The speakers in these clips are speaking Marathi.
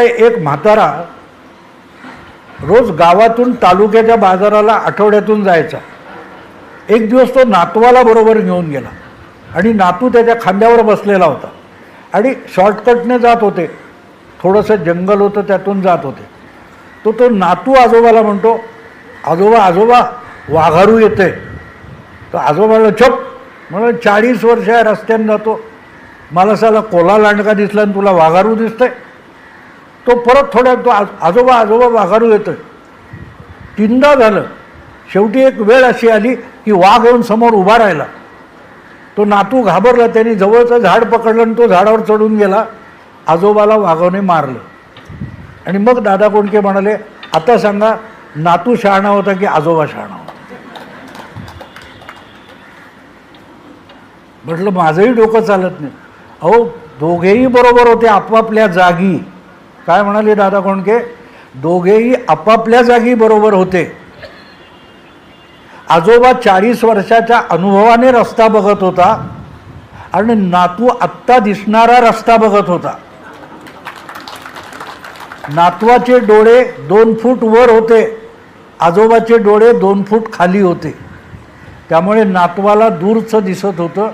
एक म्हातारा रोज गावातून तालुक्याच्या बाजाराला आठवड्यातून जायचा. एक दिवस तो नातवाला बरोबर घेऊन गेला आणि नातू त्याच्या खांद्यावर बसलेला होता आणि शॉर्टकटने जात होते. थोडंसं जंगल होतं, त्यातून जात होते. तो नातू आजोबाला म्हणतो, आजोबा आजोबा वाघारू येते. तर आजोबाला चप म्हणून 40 वर्ष या रस्त्याने जातो, मला साला कोला लांडका दिसला आणि तुला वाघारू दिसतंय. तो परत थोड्या तो आजोबा आजोबा वाघारू येतोय. 3दा झालं. शेवटी एक वेळ अशी आली की वाघ येऊन समोर उभा राहिला. तो नातू घाबरला, त्यांनी जवळचं झाड पकडलं आणि तो झाडावर चढून गेला. आजोबाला वाघाने मारलं. आणि मग दादा कोंडके म्हणाले, आता सांगा नातू शहाणा होता की आजोबा शहाणा होता? म्हटलं माझंही डोकं चालत नाही. अहो दोघेही बरोबर होते आपापल्या जागी. काय म्हणाले दादा कोंडके? दोघेही आपापल्या जागी बरोबर होते. आजोबा 40 वर्षाच्या अनुभवाने रस्ता बघत होता आणि नातू आत्ता दिसणारा रस्ता बघत होता. नातवाचे डोळे 2 फूट वर होते, आजोबाचे डोळे 2 फूट खाली होते. त्यामुळे नातवाला दूरचं दिसत होतं,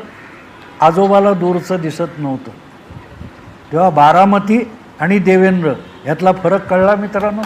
आजोबाला दूरचं दिसत नव्हतं. तेव्हा बारामती आणि देवेंद्र यातला फरक कळला मित्रांनो.